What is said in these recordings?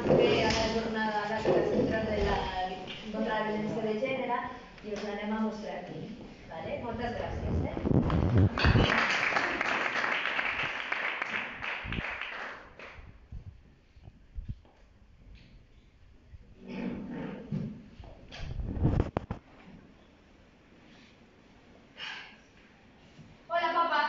que ve a la jornada contra la violència de gènere i us l'anem a mostrar aquí. Moltes gràcies. Hola, papa.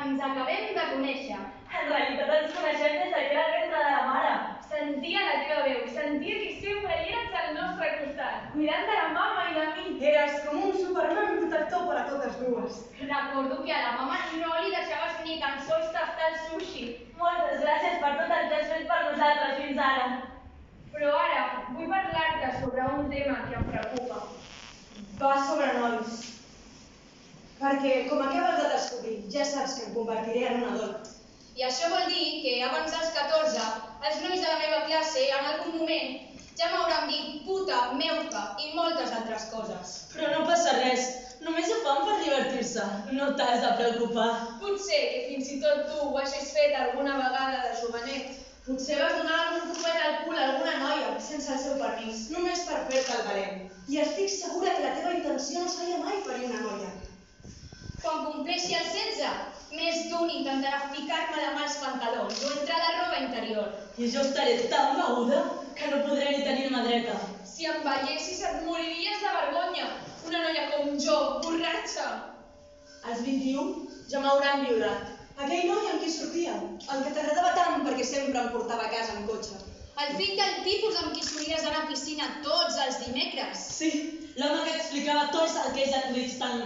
Ens acabem de conèixer. En realitat ens coneixem des que era ventre de la mare. Sentia la teva veu, sentia que sempre hi eres al nostre costat, cuidant de la mama i de mi. Eres com un Superman protector per a totes dues. Recordo que a la mama no li deixaves ni tan sols tastar el sushi. Moltes gràcies per tot el que has fet per nosaltres fins ara. Però ara vull parlar-te sobre un tema que em preocupa. Va sobre nois. Perquè, com acabes de descobrir, ja saps que em convertiré en una dona. I això vol dir que abans dels 14, els nois de la meva classe, en algun moment, ja m'hauran dit puta, meuca i moltes altres coses. Però no passa res, només ho fan per divertir-se. No t'has de preocupar. Potser que fins i tot tu ho hagis fet alguna vegada de jovenet. Potser vas donar algun copet al cul a alguna noia sense el seu permís, només per fer-te el valent. I estic segura que la teva intenció no seria mai ferir una noia. Quan compleixi el 16, més d'un intentarà ficar-me la mà als pantalons o entrar a la roba interior. I jo estaré tan beguda que no podré ni tenir mà dreta. Si em veiessis et moriries de vergonya. Una noia com jo, borratxa. Als 21 ja m'hauran violat. Aquell noi amb qui sortia, el que t'agradava tant perquè sempre em portava a casa en cotxe. El fill del tipus amb qui solies anar a piscina tots els dimecres. Sí, l'home que explicava tots aquells acudits tan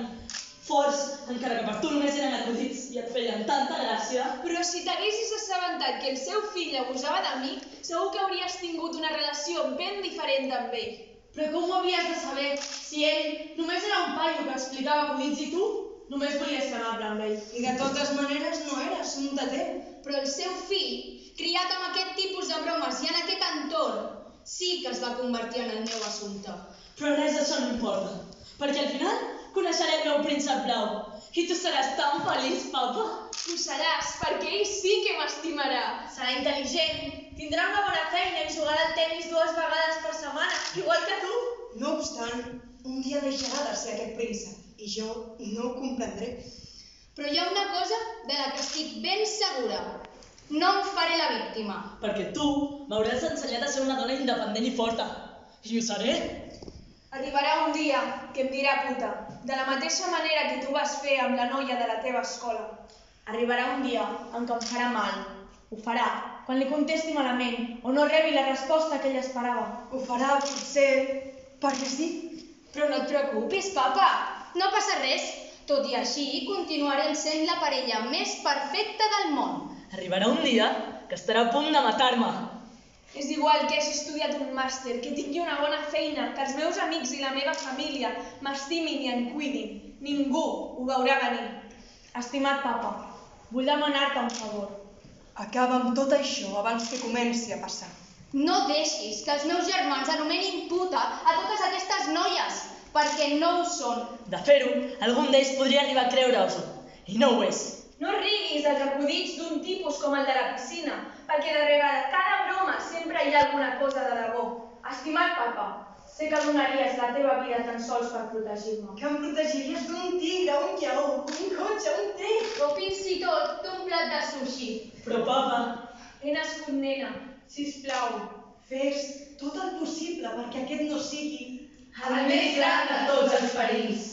forts, encara que per tu només eren acudits i et feien tanta gràcia. Però si t'haguessis assabentat que el seu fill abusava de mi, segur que hauries tingut una relació ben diferent amb ell. Però com ho havies de saber si ell només era un paio que explicava acudits i tu només volies ser amable amb ell? I de totes maneres no eres un tater. Però el seu fill, criat amb aquest tipus de bromes i en aquest entorn, sí que es va convertir en el meu assumpte. Però res d'això no importa, perquè al final coneixeré el meu príncep blau. I tu seràs tan feliç, papa. Ho seràs, perquè ell sí que m'estimarà. Serà intel·ligent, tindrà una bona feina i jugarà al tennis 2 vegades per setmana, igual que tu. No obstant, un dia deixarà de ser aquest príncep i jo no ho comprendré. Però hi ha una cosa de la que estic ben segura. No em faré la víctima. Perquè tu m'hauràs ensenyat a ser una dona independent i forta. I ho seré. Arribarà un dia que em dirà puta, de la mateixa manera que tu vas fer amb la noia de la teva escola. Arribarà un dia en què em farà mal. Ho farà quan li contesti malament o no rebi la resposta que ell esperava. Ho farà, potser, perquè sí. Però no et preocupis, papa. No passa res. Tot i així, continuarem sent la parella més perfecta del món. Arribarà un dia que estarà a punt de matar-me. És igual que hagi estudiat un màster, que tingui una bona feina, que els meus amics i la meva família m'estimin i em cuidin. Ningú ho veurà venir. Estimat papa, vull demanar-te un favor. Acaba amb tot això abans que comenci a passar. No deixis que els meus germans anomenin puta a totes aquestes noies, perquè no ho són. De fer-ho, algun d'ells podria arribar a creure-ho, i no ho és. No riguis els acudits d'un tipus com el de la piscina, perquè darrere de cada broma sempre hi ha alguna cosa de debò. Estimat papa, sé que donaries la teva vida tan sols per protegir-me. Que em protegiries d'un tigre, un lleó, un cotxe, un tren. O fins i tot d'un plat de sushi. Però papa... He nascut, nena, sisplau. Fes tot el possible perquè aquest no sigui el més gran de tots els perills.